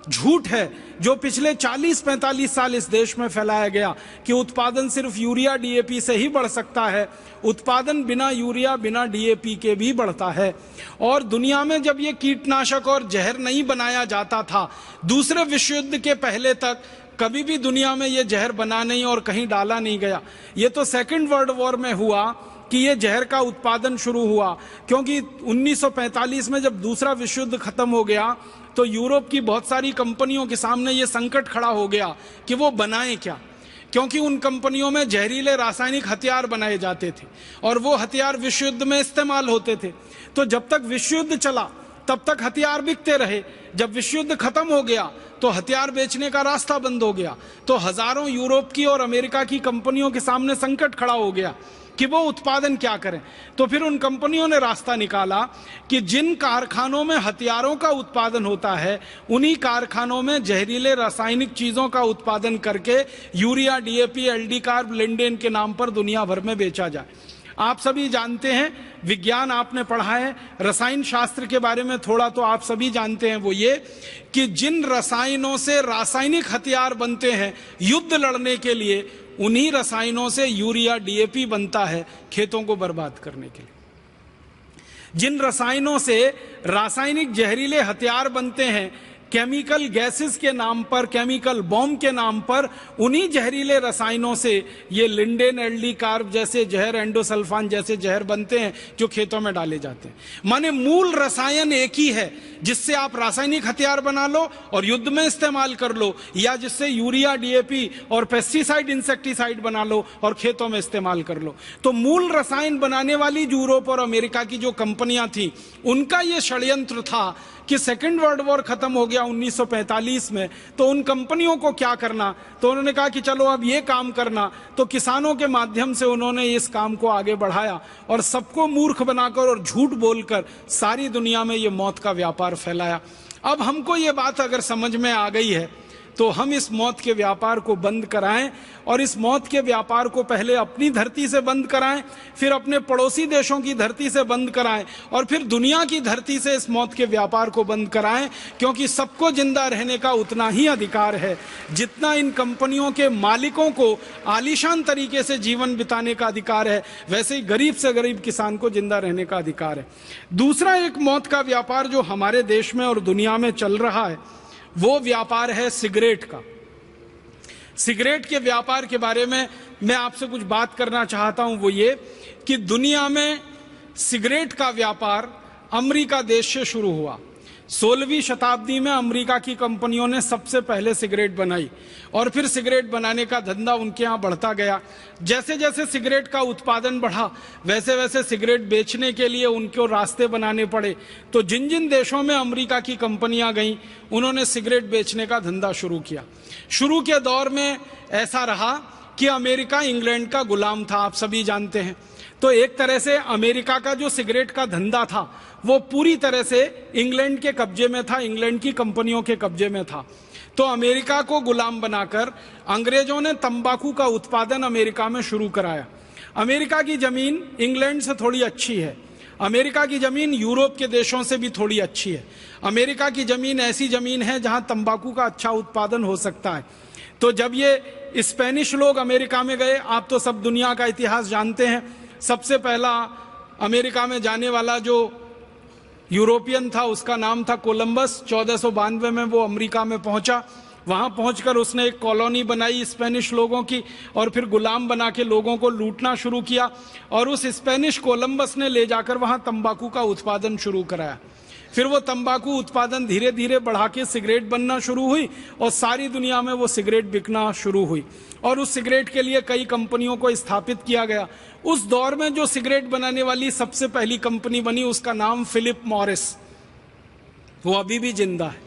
झूठ है जो पिछले 40-45 साल इस देश में फैलाया गया कि उत्पादन सिर्फ यूरिया डीएपी से ही बढ़ सकता है। उत्पादन बिना यूरिया, बिना डीएपी के भी बढ़ता है। और दुनिया में जब ये कीटनाशक और जहर नहीं बनाया जाता था, दूसरे विश्व युद्ध के पहले तक कभी भी दुनिया में ये जहर बना नहीं और कहीं डाला नहीं गया। ये तो सेकेंड वर्ल्ड वॉर में हुआ कि ये जहर का उत्पादन शुरू हुआ, क्योंकि 1945 में जब दूसरा विश्व युद्ध खत्म हो गया तो यूरोप की बहुत सारी कंपनियों के सामने ये संकट खड़ा हो गया कि वो बनाएं क्या, क्योंकि उन कंपनियों में जहरीले रासायनिक हथियार बनाए जाते थे और वो हथियार विश्व युद्ध में इस्तेमाल होते थे। तो जब तक विश्व युद्ध चला तब तक हथियार बिकते रहे। जब विश्व युद्ध खत्म हो गया तो हथियार बेचने का रास्ता बंद हो गया, तो हजारों यूरोप की और अमेरिका की कंपनियों के सामने संकट खड़ा हो गया कि वो उत्पादन क्या करें। तो फिर उन कंपनियों ने रास्ता निकाला कि जिन कारखानों में हथियारों का उत्पादन होता है उन्हीं कारखानों में जहरीले रासायनिक चीजों का उत्पादन करके urea, DAP, LD carb, lindane के नाम पर दुनिया भर में बेचा जाए। आप सभी जानते हैं, विज्ञान आपने पढ़ा है, रसायन शास्त्र के बारे में थोड़ा तो आप सभी जानते हैं। वो ये कि जिन रसायनों से रासायनिक हथियार बनते हैं युद्ध लड़ने के लिए, उन्हीं रसायनों से यूरिया, डीएपी बनता है खेतों को बर्बाद करने के लिए। जिन रसायनों से रासायनिक जहरीले हथियार बनते हैं केमिकल गैसेस के नाम पर, केमिकल बॉम्ब के नाम पर, उन्हीं जहरीले रसायनों से ये लिंडेन, एलडी कार्ब जैसे जहर, एंडोसल्फान जैसे जहर बनते हैं जो खेतों में डाले जाते हैं। माने मूल रसायन एक ही है, जिससे आप रासायनिक हथियार बना लो और युद्ध में इस्तेमाल कर लो, या जिससे यूरिया, डीएपी और पेस्टिसाइड, इंसेक्टिसाइड बना लो और खेतों में इस्तेमाल कर लो। तो मूल रसायन बनाने वाली यूरोप और अमेरिका की जो कंपनियां थी, उनका ये षड्यंत्र था कि सेकेंड वर्ल्ड वॉर खत्म हो गया 1945 में, तो उन कंपनियों को क्या करना। तो उन्होंने कहा कि चलो अब ये काम करना। तो किसानों के माध्यम से उन्होंने इस काम को आगे बढ़ाया और सबको मूर्ख बनाकर और झूठ बोलकर सारी दुनिया में ये मौत का व्यापार फैलाया। अब हमको ये बात अगर समझ में आ गई है तो हम इस मौत के व्यापार को बंद कराएं, और इस मौत के व्यापार को पहले अपनी धरती से बंद कराएं, फिर अपने पड़ोसी देशों की धरती से बंद कराएं, और फिर दुनिया की धरती से इस मौत के व्यापार को बंद कराएं। क्योंकि सबको जिंदा रहने का उतना ही अधिकार है जितना इन कंपनियों के मालिकों को आलीशान तरीके से जीवन बिताने का अधिकार है, वैसे ही गरीब से गरीब किसान को जिंदा रहने का अधिकार है। दूसरा एक मौत का व्यापार जो हमारे देश में और दुनिया में चल रहा है, वो व्यापार है सिगरेट का। सिगरेट के व्यापार के बारे में मैं आपसे कुछ बात करना चाहता हूं। वो ये कि दुनिया में सिगरेट का व्यापार अमेरिका देश से शुरू हुआ। 16वीं शताब्दी में अमेरिका की कंपनियों ने सबसे पहले सिगरेट बनाई और फिर सिगरेट बनाने का धंधा उनके यहाँ बढ़ता गया। जैसे जैसे सिगरेट का उत्पादन बढ़ा वैसे वैसे सिगरेट बेचने के लिए उनको रास्ते बनाने पड़े। तो जिन जिन देशों में अमेरिका की कंपनियां गईं उन्होंने सिगरेट बेचने का धंधा शुरू किया। शुरू के दौर में ऐसा रहा कि अमेरिका इंग्लैंड का गुलाम था, आप सभी जानते हैं। तो एक तरह से अमेरिका का जो सिगरेट का धंधा था वो पूरी तरह से इंग्लैंड के कब्जे में था, इंग्लैंड की कंपनियों के कब्जे में था। तो अमेरिका को गुलाम बनाकर अंग्रेजों ने तंबाकू का उत्पादन अमेरिका में शुरू कराया। अमेरिका की जमीन इंग्लैंड से थोड़ी अच्छी है, अमेरिका की जमीन यूरोप के देशों से भी थोड़ी अच्छी है। अमेरिका की जमीन ऐसी जमीन है जहां तंबाकू का अच्छा उत्पादन हो सकता है। तो जब ये स्पेनिश लोग अमेरिका में गए, आप तो सब दुनिया का इतिहास जानते हैं, सबसे पहला अमेरिका में जाने वाला जो यूरोपियन था उसका नाम था कोलंबस। 1492 में वो अमेरिका में पहुंचा। वहां पहुंचकर उसने एक कॉलोनी बनाई स्पेनिश लोगों की और फिर गुलाम बना के लोगों को लूटना शुरू किया। और उस स्पेनिश कोलंबस ने ले जाकर वहां तंबाकू का उत्पादन शुरू कराया। फिर वो तंबाकू उत्पादन धीरे धीरे बढ़ा के सिगरेट बनना शुरू हुई और सारी दुनिया में वो सिगरेट बिकना शुरू हुई और उस सिगरेट के लिए कई कंपनियों को स्थापित किया गया। उस दौर में जो सिगरेट बनाने वाली सबसे पहली कंपनी बनी उसका नाम फिलिप मॉरिस, वो अभी भी जिंदा है।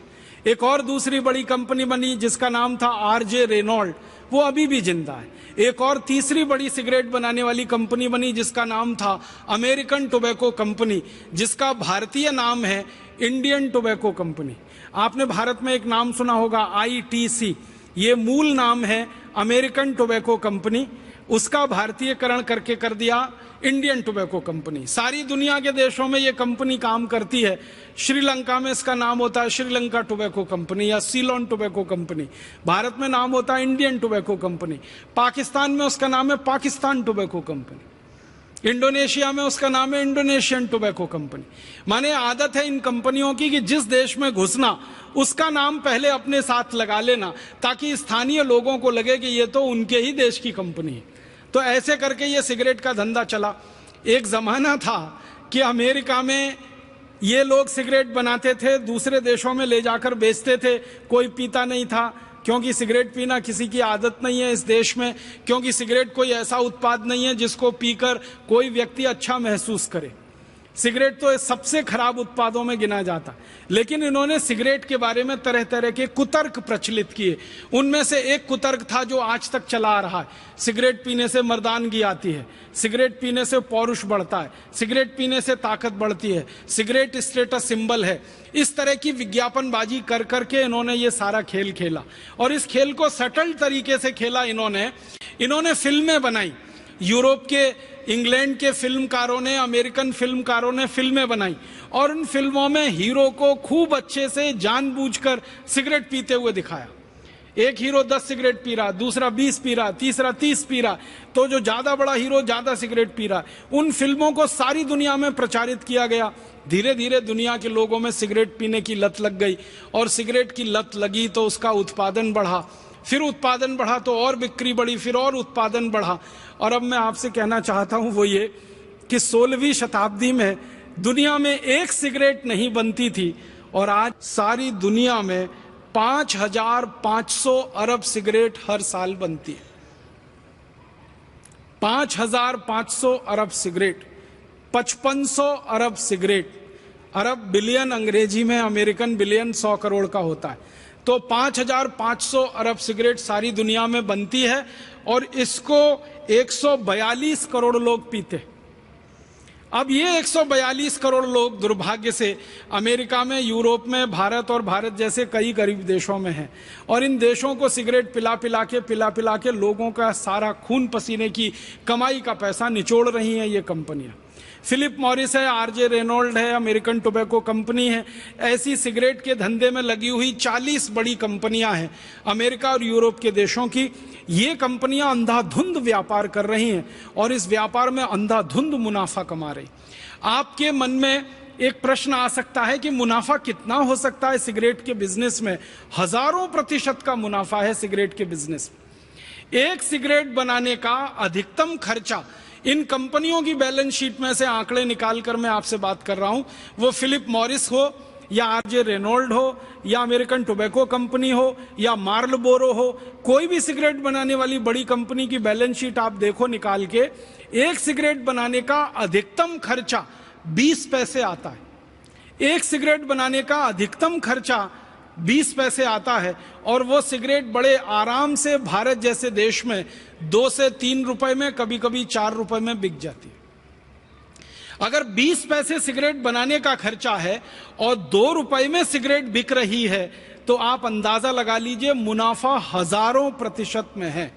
एक और दूसरी बड़ी कंपनी बनी जिसका नाम था आरजे रेनॉल्ड, वो अभी भी जिंदा है। एक और तीसरी बड़ी सिगरेट बनाने वाली कंपनी बनी जिसका नाम था अमेरिकन टोबैको कंपनी, जिसका भारतीय नाम है इंडियन टोबैको कंपनी। आपने भारत में एक नाम सुना होगा आईटीसी, ये मूल नाम है अमेरिकन टोबैको कंपनी, उसका भारतीयकरण करके कर दिया इंडियन टोबैको कंपनी। सारी दुनिया के देशों में ये कंपनी काम करती है। श्रीलंका में इसका नाम होता है श्रीलंका टोबैको कंपनी या सीलोन टोबैको कंपनी। भारत में नाम होता है इंडियन टोबैको कंपनी। पाकिस्तान में उसका नाम है पाकिस्तान टोबैको कंपनी। इंडोनेशिया में उसका नाम है इंडोनेशियन टोबैको कंपनी। माने आदत है इन कंपनियों की कि जिस देश में घुसना उसका नाम पहले अपने साथ लगा लेना ताकि स्थानीय लोगों को लगे कि ये तो उनके ही देश की कंपनी है। तो ऐसे करके ये सिगरेट का धंधा चला। एक जमाना था कि अमेरिका में ये लोग सिगरेट बनाते थे, दूसरे देशों में ले जाकर बेचते थे, कोई पीता नहीं था क्योंकि सिगरेट पीना किसी की आदत नहीं है इस देश में, क्योंकि सिगरेट कोई ऐसा उत्पाद नहीं है जिसको पीकर कोई व्यक्ति अच्छा महसूस करे। सिगरेट तो सबसे खराब उत्पादों में गिना जाता, लेकिन इन्होंने सिगरेट के बारे में तरह तरह के कुतर्क प्रचलित किए। उनमें से एक कुतर्क था जो आज तक चला आ रहा है, सिगरेट पीने से मर्दानगी आती है, सिगरेट पीने से पौरुष बढ़ता है, सिगरेट पीने से ताकत बढ़ती है, सिगरेट स्टेटस सिंबल है। इस तरह की विज्ञापनबाजी कर करके इन्होंने ये सारा खेल खेला, और इस खेल को सटल तरीके से खेला इन्होंने फिल्में बनाई। यूरोप के, इंग्लैंड के फिल्मकारों ने, अमेरिकन फिल्मकारों ने फिल्में बनाई, और उन फिल्मों में हीरो को खूब अच्छे से जानबूझकर सिगरेट पीते हुए दिखाया। एक हीरो 10 सिगरेट पी रहा, दूसरा 20 पी रहा, तीसरा 30 पी रहा, तो जो ज्यादा बड़ा हीरो ज्यादा सिगरेट पी रहा। उन फिल्मों को सारी दुनिया में प्रचारित किया गया। धीरे धीरे दुनिया के लोगों में सिगरेट पीने की लत लग गई, और सिगरेट की लत लगी तो उसका उत्पादन बढ़ा, फिर उत्पादन बढ़ा तो और बिक्री बढ़ी, फिर और उत्पादन बढ़ा। और अब मैं आपसे कहना चाहता हूं वो ये कि 16वीं शताब्दी में दुनिया में एक सिगरेट नहीं बनती थी, और आज सारी दुनिया में 5,500 अरब सिगरेट हर साल बनती है। 5,500 अरब सिगरेट, 5500 अरब सिगरेट। अरब बिलियन अंग्रेजी में, अमेरिकन बिलियन 100 करोड़ का होता है। तो 5,500 अरब सिगरेट सारी दुनिया में बनती है, और इसको 142 करोड़ लोग पीते। अब ये 142 करोड़ लोग दुर्भाग्य से अमेरिका में, यूरोप में, भारत और भारत जैसे कई गरीब देशों में हैं, और इन देशों को सिगरेट पिला पिला के लोगों का सारा खून पसीने की कमाई का पैसा निचोड़ रही हैं ये कंपनियां। फिलिप मॉरिस है, आरजे रेनॉल्ड है, अमेरिकन टोबैको कंपनी है। ऐसी सिगरेट के धंधे में लगी हुई 40 बड़ी कंपनियां हैं अमेरिका और यूरोप के देशों की। ये कंपनियां अंधाधुंध व्यापार कर रही हैं, और इस व्यापार में अंधाधुंध मुनाफा कमा रही। आपके मन में एक प्रश्न आ सकता है कि मुनाफा कितना हो सकता है सिगरेट के बिजनेस में? हजारों प्रतिशत का मुनाफा है सिगरेट के बिजनेस में। एक सिगरेट बनाने का अधिकतम खर्चा, इन कंपनियों की बैलेंस शीट में से आंकड़े निकालकर मैं आपसे बात कर रहा हूं, वो फिलिप मॉरिस हो, या आरजे रेनॉल्ड हो, या अमेरिकन टोबैको कंपनी हो, या मार्लबोरो हो, कोई भी सिगरेट बनाने वाली बड़ी कंपनी की बैलेंस शीट आप देखो निकाल के, एक सिगरेट बनाने का अधिकतम खर्चा 20 पैसे आता है। एक सिगरेट बनाने का अधिकतम खर्चा 20 पैसे आता है, और वो सिगरेट बड़े आराम से भारत जैसे देश में 2 से 3 रुपए में, कभी कभी 4 रुपए में बिक जाती है। अगर 20 पैसे सिगरेट बनाने का खर्चा है और 2 रुपए में सिगरेट बिक रही है, तो आप अंदाजा लगा लीजिए मुनाफा हजारों प्रतिशत में है।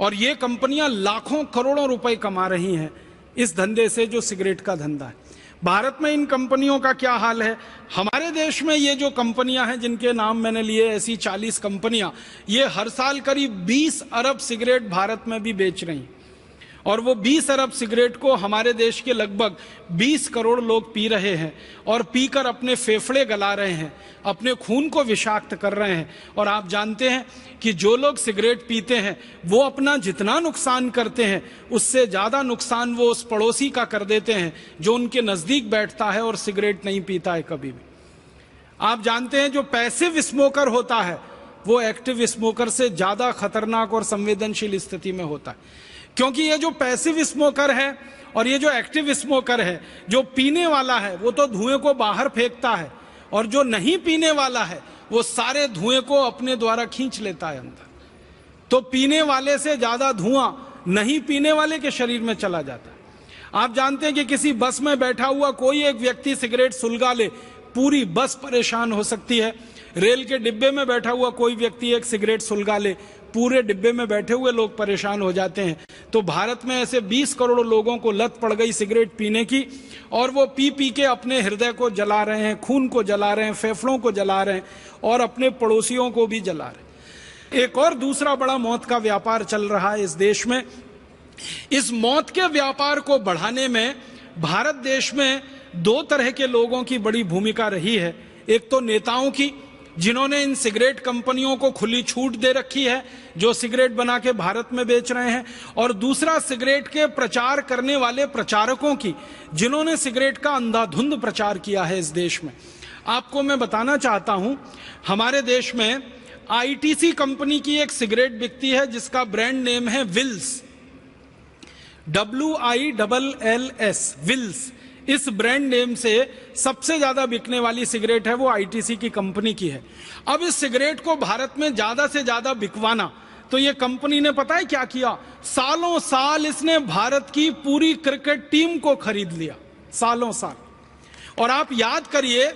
और ये कंपनियां लाखों करोड़ों रुपए कमा रही हैं इस धंधे से, जो सिगरेट का धंधा है। भारत में इन कंपनियों का क्या हाल है? हमारे देश में ये जो कंपनियां हैं जिनके नाम मैंने लिए, ऐसी 40 कंपनियां, ये हर साल करीब 20 अरब सिगरेट भारत में भी बेच रही हैं, और वो 20 अरब सिगरेट को हमारे देश के लगभग 20 करोड़ लोग पी रहे हैं, और पीकर अपने फेफड़े गला रहे हैं, अपने खून को विषाक्त कर रहे हैं। और आप जानते हैं कि जो लोग सिगरेट पीते हैं वो अपना जितना नुकसान करते हैं, उससे ज्यादा नुकसान वो उस पड़ोसी का कर देते हैं जो उनके नजदीक बैठता है और सिगरेट नहीं पीता है कभी भी। आप जानते हैं जो पैसिव स्मोकर होता है वो एक्टिव स्मोकर से ज्यादा खतरनाक और संवेदनशील स्थिति में होता है, क्योंकि ये जो पैसिव स्मोकर है और ये जो एक्टिव स्मोकर है, जो पीने वाला है वो तो धुएं को बाहर फेंकता है, और जो नहीं पीने वाला है वो सारे धुएं को अपने द्वारा खींच लेता है अंदर। तो पीने वाले से ज्यादा धुआं नहीं पीने वाले के शरीर में चला जाता है। आप जानते हैं कि किसी बस में बैठा हुआ कोई एक व्यक्ति सिगरेट सुलगा ले, पूरी बस परेशान हो सकती है। रेल के डिब्बे में बैठा हुआ कोई व्यक्ति एक सिगरेट सुलगा ले, पूरे डिब्बे में बैठे हुए लोग परेशान हो जाते हैं। तो भारत में ऐसे 20 करोड़ लोगों को लत पड़ गई सिगरेट पीने की, और वो पी पी के अपने हृदय को जला रहे हैं, खून को जला रहे हैं, फेफड़ों को जला रहे हैं, और अपने पड़ोसियों को भी जला रहे हैं। एक और दूसरा बड़ा मौत का व्यापार चल रहा है इस देश में। इस मौत के व्यापार को बढ़ाने में भारत देश में 2 तरह के लोगों की बड़ी भूमिका रही है। एक तो नेताओं की, जिन्होंने इन सिगरेट कंपनियों को खुली छूट दे रखी है, जो सिगरेट बना के भारत में बेच रहे हैं, और दूसरा सिगरेट के प्रचार करने वाले प्रचारकों की, जिन्होंने सिगरेट का अंधाधुंध प्रचार किया है इस देश में। आपको मैं बताना चाहता हूं, हमारे देश में आईटीसी कंपनी की एक सिगरेट बिकती है जिसका ब्रांड नेम है विल्स, WILLS, विल्स। इस ब्रांड नेम से सबसे ज्यादा बिकने वाली सिगरेट है वो आईटीसी की कंपनी की है। अब इस सिगरेट को भारत में ज्यादा से ज्यादा बिकवाना, तो ये कंपनी ने पता है क्या किया, सालों साल इसने भारत की पूरी क्रिकेट टीम को खरीद लिया, सालों साल। और आप याद करिए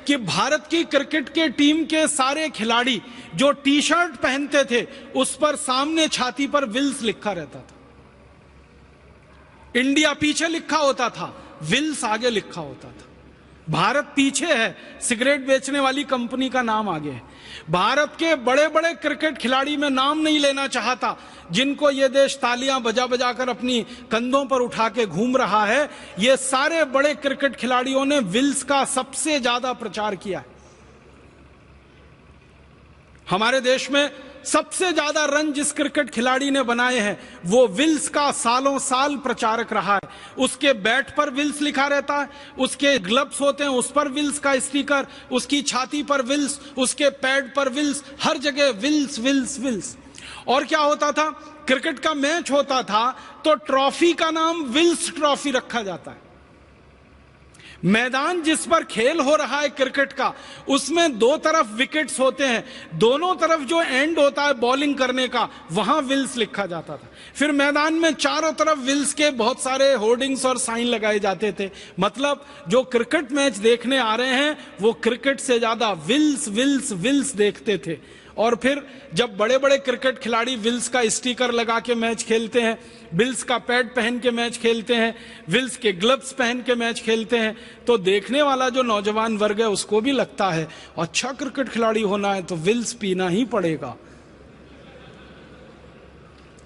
कि भारत की क्रिकेट के टीम के सारे खिलाड़ी जो टी शर्ट पहनते थे उस पर सामने छाती पर विल्स लिखा रहता था। इंडिया पीछे लिखा होता था, विल्स आगे लिखा होता था। भारत पीछे है, सिगरेट बेचने वाली कंपनी का नाम आगे है। भारत के बड़े बड़े क्रिकेट खिलाड़ी में नाम नहीं लेना चाहता जिनको ये देश तालियां बजा बजा कर अपनी कंधों पर उठा के घूम रहा है। ये सारे बड़े क्रिकेट खिलाड़ियों ने विल्स का सबसे ज्यादा प्रचार किया है। हमारे देश में सबसे ज्यादा रन जिस क्रिकेट खिलाड़ी ने बनाए हैं वो विल्स का सालों साल प्रचारक रहा है। उसके बैट पर विल्स लिखा रहता है, उसके ग्लव्स होते हैं उस पर विल्स का स्टिकर, उसकी छाती पर विल्स, उसके पैड पर विल्स, हर जगह विल्स विल्स विल्स। और क्या होता था, क्रिकेट का मैच होता था तो ट्रॉफी का नाम विल्स ट्रॉफी रखा जाता है। मैदान जिस पर खेल हो रहा है क्रिकेट का, उसमें दो तरफ विकेट्स होते हैं, दोनों तरफ जो एंड होता है बॉलिंग करने का वहां विल्स लिखा जाता था। फिर मैदान में चारों तरफ विल्स के बहुत सारे होर्डिंग्स और साइन लगाए जाते थे। मतलब जो क्रिकेट मैच देखने आ रहे हैं वो क्रिकेट से ज्यादा विल्स विल्स विल्स देखते थे। और फिर जब बड़े बड़े क्रिकेट खिलाड़ी विल्स का स्टिकर लगा के मैच खेलते हैं, विल्स का पैड पहन के मैच खेलते हैं, विल्स के ग्लव्स पहन के मैच खेलते हैं, तो देखने वाला जो नौजवान वर्ग है उसको भी लगता है अच्छा क्रिकेट खिलाड़ी होना है तो विल्स पीना ही पड़ेगा।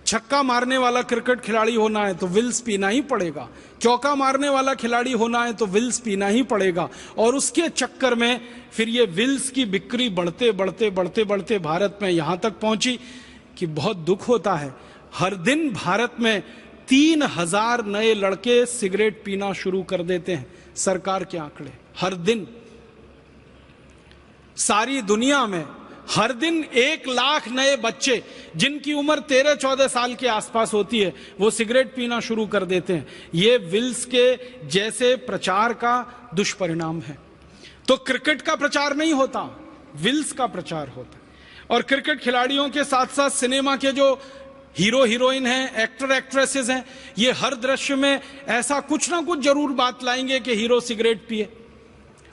छक्का मारने वाला क्रिकेट खिलाड़ी होना है तो विल्स पीना ही पड़ेगा, चौका मारने वाला खिलाड़ी होना है तो विल्स पीना ही पड़ेगा। और उसके चक्कर में फिर ये विल्स की बिक्री बढ़ते बढ़ते बढ़ते बढ़ते भारत में यहां तक पहुंची कि बहुत दुख होता है, हर दिन भारत में 3000 नए लड़के सिगरेट पीना शुरू कर देते हैं, सरकार के आंकड़े। हर दिन सारी दुनिया में हर दिन 1 लाख नए बच्चे जिनकी उम्र 13-14 साल के आसपास होती है वो सिगरेट पीना शुरू कर देते हैं। ये विल्स के जैसे प्रचार का दुष्परिणाम है। तो क्रिकेट का प्रचार नहीं होता, विल्स का प्रचार होता। और क्रिकेट खिलाड़ियों के साथ साथ सिनेमा के जो हीरो हीरोइन हैं, एक्टर एक्ट्रेसेस हैं, ये हर दृश्य में ऐसा कुछ ना कुछ जरूर बात लाएंगे कि हीरो सिगरेट पिए।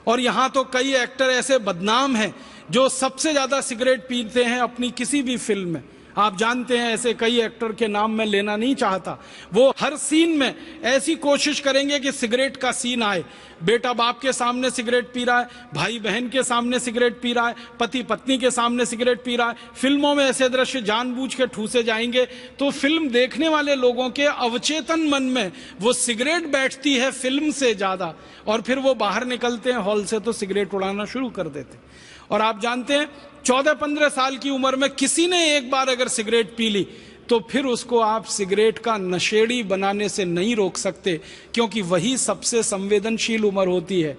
और यहां तो कई एक्टर ऐसे बदनाम हैं जो सबसे ज्यादा सिगरेट पीते हैं अपनी किसी भी फिल्म में। आप जानते हैं ऐसे कई एक्टर के नाम मैं लेना नहीं चाहता। वो हर सीन में ऐसी कोशिश करेंगे कि सिगरेट का सीन आए। बेटा बाप के सामने सिगरेट पी रहा है, भाई बहन के सामने सिगरेट पी रहा है, पति पत्नी के सामने सिगरेट पी रहा है। फिल्मों में ऐसे दृश्य जानबूझ के ठूसे जाएंगे तो फिल्म देखने वाले लोगों के अवचेतन मन में वो सिगरेट बैठती है फिल्म से ज्यादा, और फिर वो बाहर निकलते हैं हॉल से तो सिगरेट उड़ाना शुरू कर देते हैं। और आप जानते हैं 14-15 साल की उम्र में किसी ने एक बार अगर सिगरेट पी ली तो फिर उसको आप सिगरेट का नशेड़ी बनाने से नहीं रोक सकते, क्योंकि वही सबसे संवेदनशील उम्र होती है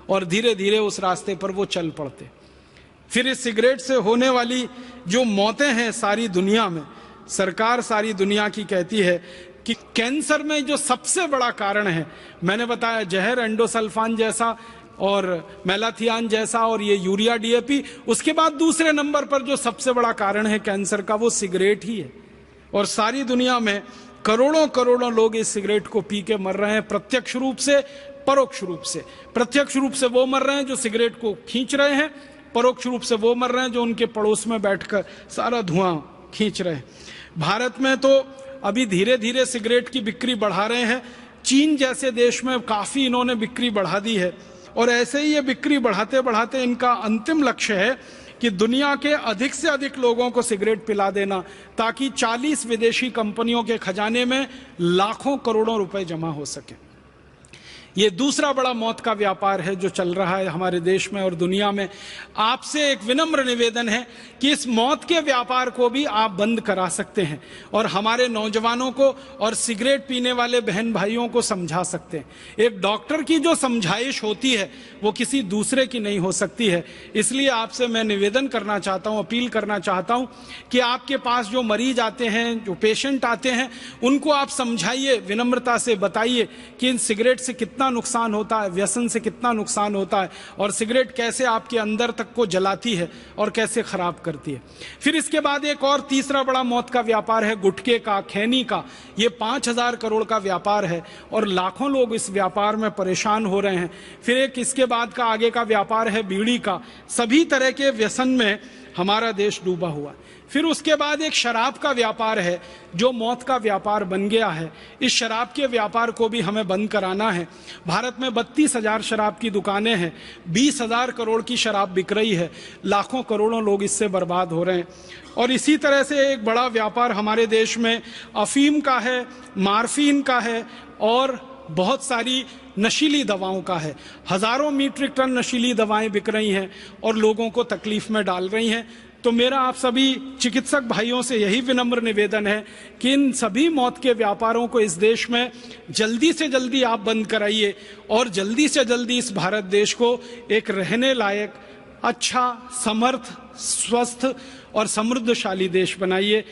और धीरे धीरे उस रास्ते पर वो चल पड़ते। फिर इस सिगरेट से होने वाली जो मौतें हैं सारी दुनिया में, सरकार सारी दुनिया की कहती है कि कैंसर में जो सबसे बड़ा कारण है, मैंने बताया जहर, एंडोसल्फान जैसा और मेलाथियान जैसा और ये यूरिया डीएपी, उसके बाद दूसरे नंबर पर जो सबसे बड़ा कारण है कैंसर का वो सिगरेट ही है। और सारी दुनिया में करोड़ों करोड़ों लोग इस सिगरेट को पी के मर रहे हैं, प्रत्यक्ष रूप से परोक्ष रूप से। प्रत्यक्ष रूप से वो मर रहे हैं जो सिगरेट को खींच रहे हैं, परोक्ष रूप से वो मर रहे हैं जो उनके पड़ोस में बैठकर सारा धुआं खींच रहे हैं। भारत में तो अभी धीरे धीरे सिगरेट की बिक्री बढ़ा रहे हैं। चीन जैसे देश में काफी इन्होंने बिक्री बढ़ा दी है और ऐसे ही ये बिक्री बढ़ाते बढ़ाते इनका अंतिम लक्ष्य है कि दुनिया के अधिक से अधिक लोगों को सिगरेट पिला देना, ताकि 40 विदेशी कंपनियों के खजाने में लाखों करोड़ों रुपए जमा हो सके। ये दूसरा बड़ा मौत का व्यापार है जो चल रहा है हमारे देश में और दुनिया में। आपसे एक विनम्र निवेदन है कि इस मौत के व्यापार को भी आप बंद करा सकते हैं और हमारे नौजवानों को और सिगरेट पीने वाले बहन भाइयों को समझा सकते हैं। एक डॉक्टर की जो समझाइश होती है वो किसी दूसरे की नहीं हो सकती है। इसलिए आपसे मैं निवेदन करना चाहता हूं, अपील करना चाहता हूं कि आपके पास जो मरीज आते हैं, जो पेशेंट आते हैं, उनको आप समझाइए, विनम्रता से बताइए कि इन सिगरेट से कितना कितना नुकसान होता है, व्यसन से कितना नुकसान होता है, और सिगरेट कैसे आपके अंदर तक को जलाती है और कैसे खराब करती है। फिर इसके बाद एक और तीसरा बड़ा मौत का व्यापार है गुटखे का, खैनी का। ये 5,000 करोड़ का व्यापार है और लाखों लोग इस व्यापार में परेशान हो रहे हैं। फिर एक इसके बाद का आगे का व्यापार है बीड़ी का। सभी तरह के व्यसन में हमारा देश डूबा हुआ। फिर उसके बाद एक शराब का व्यापार है जो मौत का व्यापार बन गया है। इस शराब के व्यापार को भी हमें बंद कराना है। भारत में 32,000 शराब की दुकानें हैं, 20,000 करोड़ की शराब बिक रही है, लाखों करोड़ों लोग इससे बर्बाद हो रहे हैं। और इसी तरह से एक बड़ा व्यापार हमारे देश में अफीम का है, मार्फीन का है और बहुत सारी नशीली दवाओं का है। हजारों मीट्रिक टन नशीली दवाएं बिक रही हैं और लोगों को तकलीफ में डाल रही हैं। तो मेरा आप सभी चिकित्सक भाइयों से यही विनम्र निवेदन है कि इन सभी मौत के व्यापारों को इस देश में जल्दी से जल्दी आप बंद कराइए और जल्दी से जल्दी इस भारत देश को एक रहने लायक, अच्छा, समर्थ, स्वस्थ और समृद्धशाली देश बनाइए।